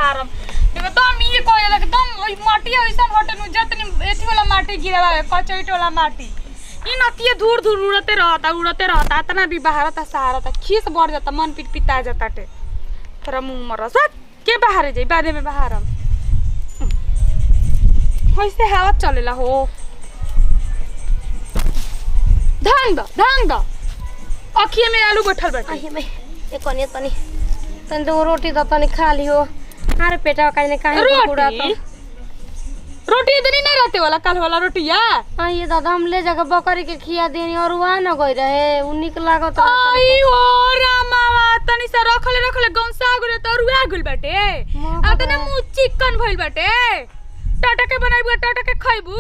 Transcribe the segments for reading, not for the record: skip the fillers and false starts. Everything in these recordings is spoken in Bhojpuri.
बहारम एकदम ये कोयल एकदम ओई माटी ऐसन हटे नु जतनी एथी वाला माटी गिरावा कचैट वाला माटी इ नतिए दूर दूर उड़ते रहता इतना भी बहारता सहारता खीस बढ़ जाता मन पिता जाता टे तोरा मुंह मर सक के बाहर जाई बादे में बहारम ऐसे हवा चलेला हो धांग द अखिए में आलू बैठल बैठे आई मैं ए कोनी तनी तनी दो रोटी द तनी खा लियो अरे पेटा काने काहे कुड़ा तो रोटी इतनी नहीं रहते वाला कल वाला रोटिया हां ये दादा हम ले जाकर बकरी के खिया देनी और वहां न गई रहे उन्हीं के लागत आई हो रामावा तनी से रखले गौसा गुले तो रुआ गुल बाटे आ तने मुंह चिकन भइल बाटे टाटा के बनाइबू टाटा के खाइबू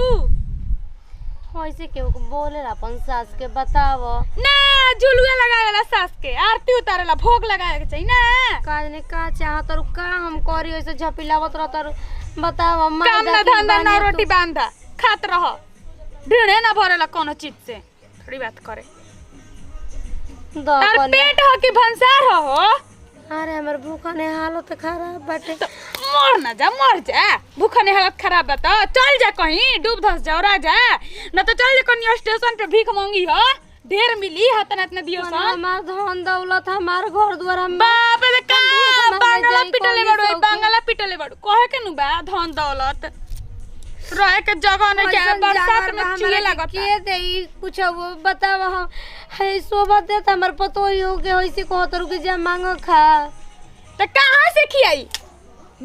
ऐसे केहू को बोलेला अपन सास के बतावो ना झुलुआ लगावेला सास के आरती उतारेला भोग लगावे के चाहिए ना काज ने का चाहत और का हम करी ऐसे झपिलावत रहत और बतावो काम ना धंधा ना रोटी बांधा खात रह ढेड़े ना भरेला कोनो चीज से थोड़ी बात करे तार पेट हो कि भंसार हो अरे हमर भूखा ने हालत खराब बाटे मर जा भूखा ने हालत खराब बता चल जा कहीं डूब धस जा और आ जा न तो चल जा कहीं स्टेशन पे भीख मांगी हो ढेर मिली हतन इतना दियो सा हमार धन दौलत हमार घर द्वार हम बाप रे का बांगला पिटले बड़ो कहे के नु बा धन दौलत रहे के जगह नहीं के बरसात में चुए लागत के देई कुछ वो बताव हम है सोबत देत हमर पतो हो के होइसे कहत रु के जा मांग खा त कहां से खियाई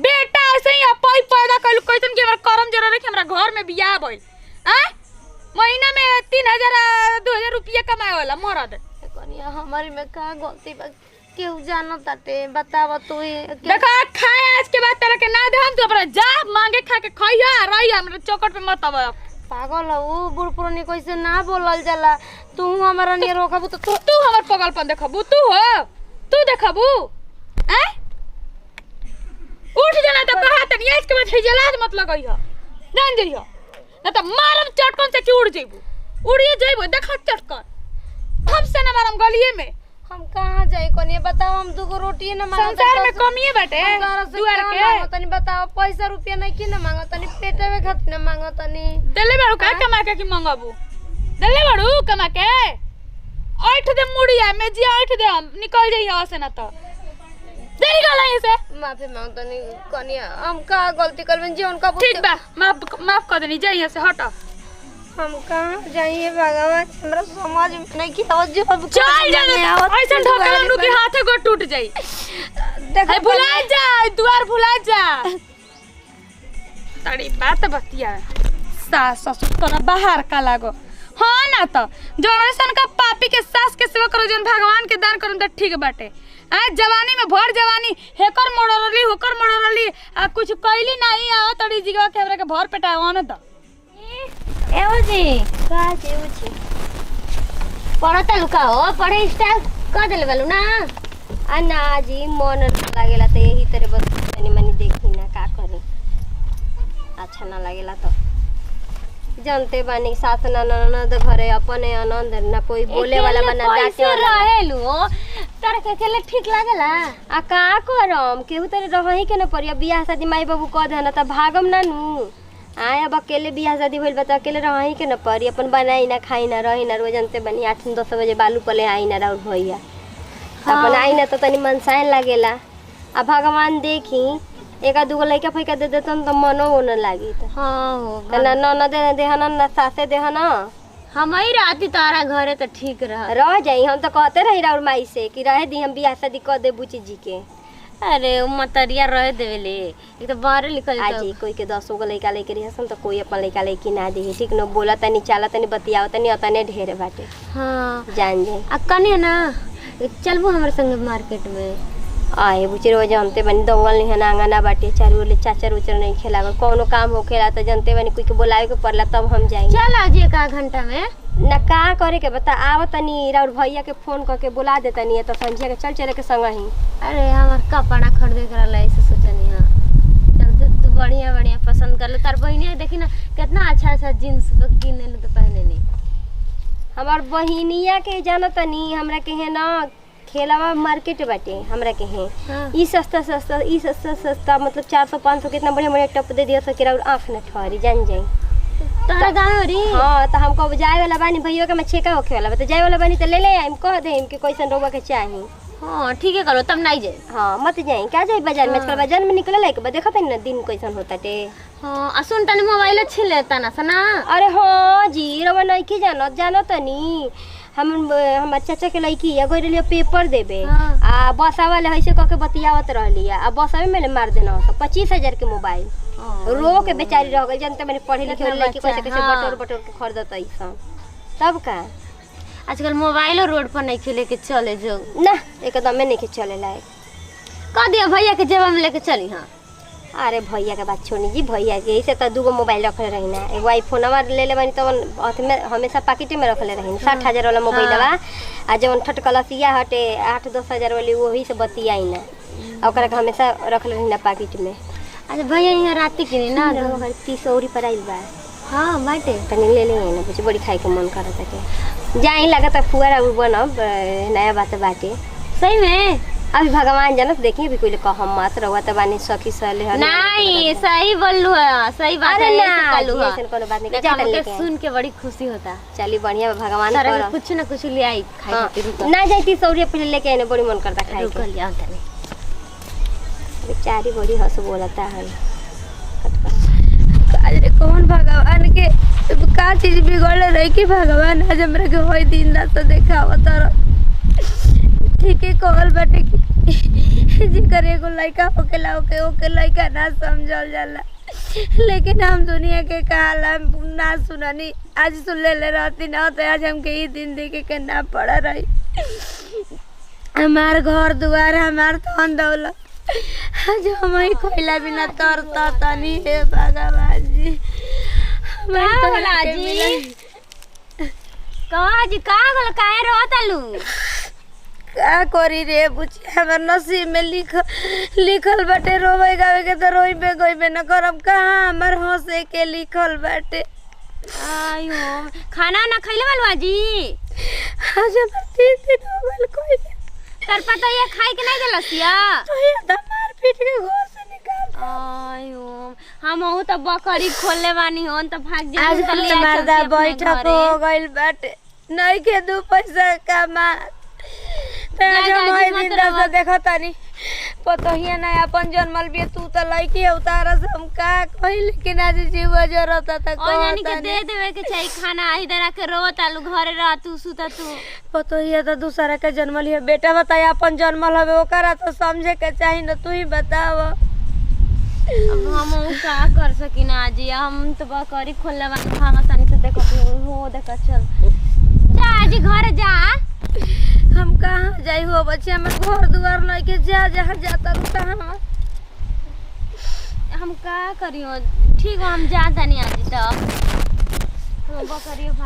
बेटा ऐसे ही अपई पैदा कइल कैसन के हमर करम जरा रखे हमरा घर में बियाह भइल आ महीना में 3000 2000 रुपया कमाए वाला मरद कनिया हमारी में का गलती बा केहू जानत ताटे बताव तू देखा खाए आज के बाद तेरा के ना दे हम तू अपना जा मांगे खा के खइया रही हमरा चौकट पे मत आव पागल हो बूढ़ पुरानी कैसे ना बोलल जाला तू हमरा ने रोकबू तो तू हमर पगलपन देखबू तू हो तू देखबू हैं उठ जाना तो कहा तनी आज के बाद हिजलाद मत लगइहो जान जइहो ना तो मारम चटकन से कि उड़ जइबू उड़िए जइबू देखा चटकन हम से ना मारम गलिए में हम कहां जाई कोनी बताओ हम दुगो रोटी न मांगत संसार में कमिए बाटे दुआर के तनी बताओ पैसा रुपया नहीं कि न मांगत तनी पेटे में खातिर न मांगत तनी देले बाड़ू का कमा के कि मंगाबू देले बाड़ू कमा के आठ दे मुड़िया में जी आठ दे हम निकल जाइए से ना तो देरी गला से माफी मांग तनी कोनी हम का गलती करबन जी उनका ठीक बा माफ कर देनी जाइए से हट हम कहां जाइए भगवान हमरा समझ नहीं की तवज्जो चल जा ऐसा ढकल नु के हाथे को टूट जाई देख भुला जा द्वार भुला जा तड़ी बात बतिया सास ससुर तोरा बाहर का लागो हां ना तो जनरेशन का पापी के सास के सेवा करो जन भगवान के दान करो त ठीक बाटे आ जवानी में भर जवानी हेकर मोड़रली होकर मोड़रली कुछ कइली नहीं आ तड़ी जिगवा के हमरा के भर पेटावा न त एओ जी का जेउ छी पढ़ता लुका हो पढ़े स्टाइल कर देले बालू ना अन्ना जी मन लागेला त यही तरह बस तनी मनी देखी ना का करी अच्छा ना लागेला तो जानते बानी साथ ना ननद घरे अपने आनंद ना कोई बोले वाला बना जाके रहेलू तार के अकेले ठीक लागेला आ का करम केहू तरे रहही के न परिया बियाह शादी माई बाबू कह देना त भागम ना नु आए अब अकेले बियाह शादी भइल बा त अकेले रही के न परी अपन बनाई ना खाई ना रही ना रोज जानते बनी 8-10 बजे बालू पले आई ना राउर भैया अपन आई ना तो तनी मनसाइन लागेला आ भगवान देखी एका दुगो लइका फइका दे देतन त मनो न लागी त हां हो ना न दे हन ना सासे दे हन हम ही राती तारा घरे त ठीक रह जाई हम त कहते रही राउर माई से कि रहे दी हम बियाह शादी कर दे बुची जी के अरे ओ मतरिया रह देवेले एक तो बाहर निकल आजी कोई के 10 गो लइका लेके रही त कोई अपन लइका लेके ना दे ठीक न बोला तनी चाला तनी बतियाव तनी अतने ढेर बाटे हां जान जे आ कने ना चलबो हमर संग मार्केट में आए बुची रोज जानते बनी दंगल नहीं है आंगना बाटे चारू ले चाचर उचर नहीं खेलावे कोनो काम हो खेला त जानते बनी कोई के बुलावे के पड़ला तब हम जाएंगे चल आज एक घंटा में ना का करे के बता आव तनी राउर भैया के फोन करके बुला दे तनी तो संझिया के चल चले के संग ही अरे हमर कपड़ा खरीदे करला ऐसे सोचनी हां चल तू बढ़िया बढ़िया पसंद कर ले तार बहिनी देखी ना कितना अच्छा अच्छा जींस किने ले तो पहने नहीं हमार बहिनिया के जानतनी हमरा के है ना खेलावा मार्केट बाटे हमरा के है हाँ। ई सस्ता सस्ता ई सस्ता सस्ता मतलब 400-500 कितना बढ़िया बढ़िया टप दे दिया सकेरा और आँख न ठहरी जान जाई तारा गाँव री हाँ तो हमको अब जाए वाला बानी भैया के मैं छेका होखे वाला बा तो जाए वाला बानी तो ले ले आइम कह देम कि कैसन रोबा के चाही। हाँ ठीक है करो तब नहीं जाए। हाँ मत जाई क्या जाई बाजार में आजकल बाजार में निकले लायक बा देखत है ना दिन कैसन होता टे। हाँ असुन तनी मोबाइल छीन लेता ना सना। अरे हाँ जी रवा नहीं की जानो तनी हमार चाचा के लड़की या गई रही पेपर देबे हाँ। आ बसा वाले ऐसे कह के बतियावत रहली आ बसा में मार देना 25,000 के मोबाइल रो के बेचारी रह गई जनते मैंने पढ़े लिखे वाली लड़की कैसे कैसे हाँ। बटोर के खरीदत ऐसा तब का आजकल मोबाइल रोड पर नहीं खेले के चले जो ना एकदम में नहीं चले लायक कह दिया भैया के जेब में लेके चली। हाँ अरे भैया के बात छोड़ी जी भैया के ऐसे तो 2 मोबाइल रखले रही ना एगो आईफोन ले ले बनी तो हमेशा पैकेटे में रखले रही 60,000 वाला मोबाइल बा आ जवन ठटकलसिया हटे 8-10 हजार वाली वही से बतियाई ना ओकरा के हमेशा रखले रही ना पैकेट में। अच्छा भैया यहाँ रात के नहीं ना 30 और पर आइल बा। हाँ बाटे तनी ले ले ना कुछ बड़ी खाए के मन करत है जाई लगता फुआरा बनब नया बात बाटे सही में। अभी भगवान जानत देखिए भी कोई कह मत रहुआ तो बानी सखी सले नहीं सही बोललू है सही बात है ना ऐसे ऐसे कोनो बात नहीं देखा जा हमके लेके सुन के बड़ी खुशी होता। चली बढ़िया भगवान सारा कर कुछ ना कुछ ले आई खाई खातिर रुको ना जाती 100 रुपया पहले लेके आने बड़ी मन करता खाए रुको के ले आओ तनी बेचारी बड़ी हंस बोलता है अरे कौन भगवान के का चीज बिगड़ रही कि भगवान आज हमरा के होई दिन रात तो देखावत ठीक है कहल बाटे कि जिकर एगो लड़का होकेला ओके लड़का ना समझल जाला लेकिन हम दुनिया के कहाला ना सुननी आज सुन ले रहती ना तो आज हमके ये दिन देखे के ना पड़ रही। हमार घर दुआर हमार धन दौलत आज हम ही कोयला बिना तरता तनी हे भगवान जी काहे रोतालू का करी रे बुची हमर नसीब में लिखल बाटे रोवे गावे के तो रोइबे गइबे न करम कहाँ हमर हंसे के लिखल बाटे। आयो खाना ना खइले बालवा जी आज हमर 3 दिन हो गइल कोई तर पता ये खाए के नहीं देलसिया तो ये मार पीट के घर से निकाल। आयो हम हो तो बकरी खोलले बानी होन तो भाग जा आज तो मर्दा बैठक हो गइल बाटे नहीं के 2 पैसा कमा देखो तनी पतोहिया ना अपन जन्मल भी तू तो लड़की है उतारा से हम का कही लेकिन आज जीव जरूरत था यानी के दे देवे के चाहिए खाना इधर आके रोत आलू घरे रह तू सुता तू पतोहिया तो दूसरा के जन्मल है बेटा बताया अपन जन्मल हवे ओकरा तो समझे के चाहिए ना तू ही बताव। अब हम का कर सकी ना आज हम तो बकरी खोलले बानी भागा तनी से देखो हो देखो चल जा आज घर जा हम कहाँ जाई हो बच्चे हमें घर दुआर नहीं के जा जहाँ जाता रहता हम का करियो ठीक हम जाता नहीं आज तो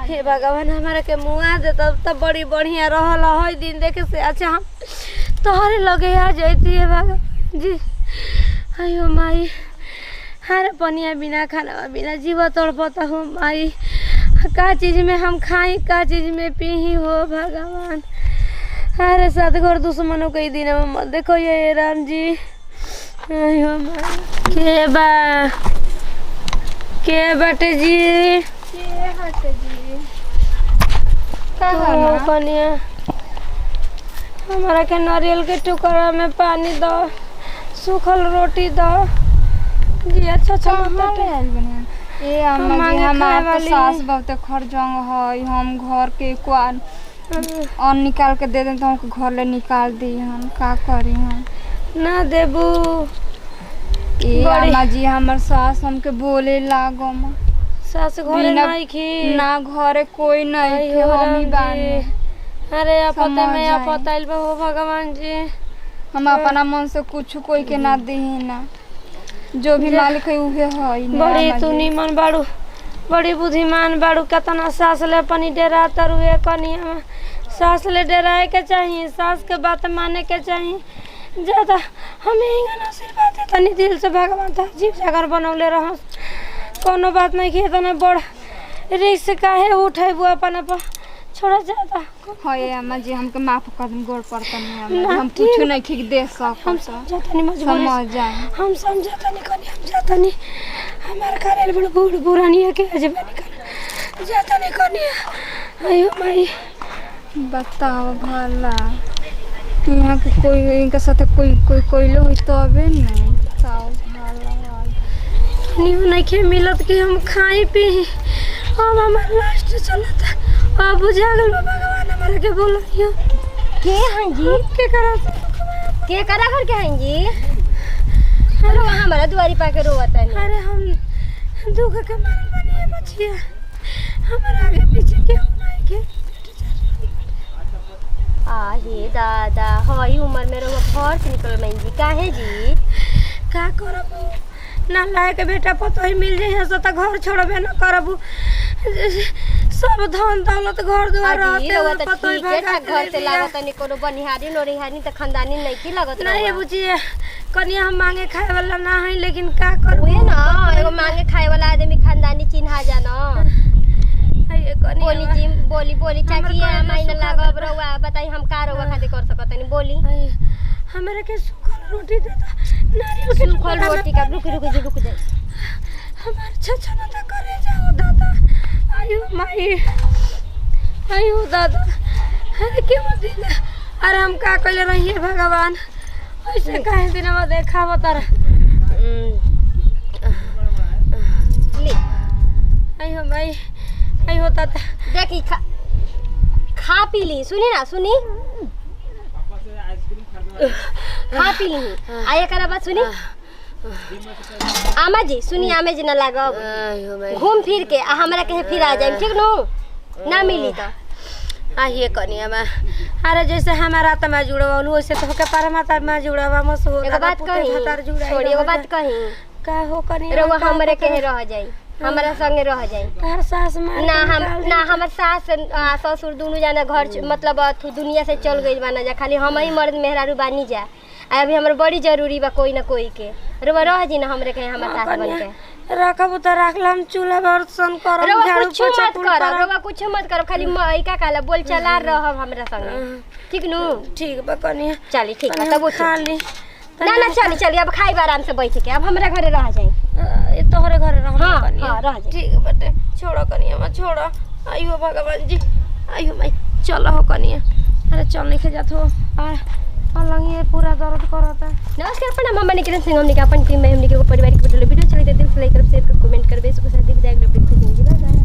हे भगवान हमारे के मुआ दे तब बड़ी बढ़िया रहल है दिन देखे से अच्छा हम तोहरे लगे आ जाती है भगवान जी। अयो माई हर पनिया बिना खाना बिना जीव तड़पता हूँ माई का चीज में हम खाई का चीज में पी हो भगवान। अरे सतगुर दुश्मनों के दिन में मत देखो ये राम जी के बाटे जी कनिया हमारा के नारियल के टुकड़ा में पानी दो सूखल रोटी दो जी। अच्छा ए अम्मा जी हमार तो सास बहुत खरजंग है हम घर के कुआर और निकाल के दे दें तो हमको घर ले निकाल दी हम का करी हम ना देबू ए अम्मा जी हमर सास हमके बोले लागो मां सास घरे नहीं खी ना घरे कोई नहीं थे हम ही बानी। अरे अपते में अपताइल बा हो भगवान जी हम अपना मन से कुछ कोई के ना देही ना जो भी मालिक है उहे है। बड़ी तू निमन बाड़ू बड़ी बुद्धिमान बाड़ू कतना सास ले अपनी डेरा तरुए कनिया में सास ले डेराए के चाहिए सास के बात माने के चाहिए ज्यादा हमें इंगना आशीर्वाद है तनी दिल से भगवान था जीव जागर बनौले रह कोनो बात नहीं किए तना बड़ रिस्क काहे उठेबू अपन छोड़ा जाता होए अम्मा जी हमके माफ कर दम गोड़ पड़ता नहीं अम्मा जी, हम कुछ नहीं ठीक दे सकम हम समझाता नहीं मजबूरी समझ जाए हम समझाता नहीं कनी हम जाता नहीं हमार करे बड़ बूढ़ पुरानी है के अजब निकल जाता नहीं कनी आयो माई बताओ भला यहाँ के कोई इनके साथ कोई लो हुई तो अबे नहीं बताओ भला न्यू नहीं के मिलत कि हम खाई पी अब हमार लास्ट चलता अब बुझा गल भगवान हमारा के बोलियो के हैं जी के करा घर के हैं जी हेलो हमारा दुआरी पाके रोवता है अरे हम दुख के मारल बनी है बचिया हमारा आगे पीछे के नहीं के हे दादा हई उम्र में रोवा घर से निकल मैं जी काहे जी का करबू ना लायक बेटा पतो ही मिल जाए सो त घर छोड़बे न करबू सब धन दौलत घर दुआर रहते पतो ही भागा घर से लागत नहीं कोनो बनिहारी नोरिहारी त खानदानी नहीं की लागत नहीं बुझिए कनिया हम मांगे खाए वाला ना है लेकिन का करू है ना एगो मांगे खाए वाला आदमी खानदानी चिन्हा जाना बोली जी बोली चाची माइन लागब रहुआ बताई हम का रहुआ खातिर कर सकत नहीं बोली हमरा के सुखल रोटी दे दो नारियल के सुखल रोटी का रुक जाए हमार छछना त करे जाओ दादा आयो माई आयो दादा अरे क्यों दिन अरे हम का कइले रहिए भगवान ऐसे काहे दिनवा देखा बता ले आयो माई आयो दादा देखी खा पी ली सुनी ना सुनी खा पी ली आया करा बात सुनी आमा जी सुनी आमे जी ना लागब घूम फिर के हमरा कहे फिर आ जाए ठीक नो ना मिली तो ये कनिया में अरे जैसे हमारा तमा जुड़वा वैसे तो के परमात्मा में जुड़वा मस हो एगो बात कही छोड़ी एगो बात कही का हो कनिया रवा हमरे कहे रह जाई हमारा संगे रह जाई तार सास मार ना हमर सास ससुर दोनों जाना घर मतलब दुनिया से चल गई बाना जा खाली हम ही मर्द मेहरारू बानी जा अभी हमर बड़ी जरूरी बा कोई ना कोई के रवा रह जी ना हमरे कहे हमर सास बन के रखब त रखलम चूल्हा बर्तन करब झाड़ू पोछा करब रवा कुछ मत करब खाली मई का काला बोल चला रहब हमरा संगे ठीक नु ठीक बा कनिया चली ठीक बा तब खाली ना चली अब खाई आराम से बैठ के अब हमरा घरे रह जाई ये तोहरे घरे रह हां रह जाई ठीक बटे छोड़ो कनिया मत छोड़ो आइयो भगवान जी आइयो माई चलो हो कनिया अरे चल नहीं जात हो अलग ये पूरा दर्द करता नमस्कार प्रणाम हम निकिरण सिंह हमने के अपन टीम में हमने के पारिवारिक वीडियो चली दिल से लाइक कर शेयर कर कमेंट करबे सब साथ विदाई कर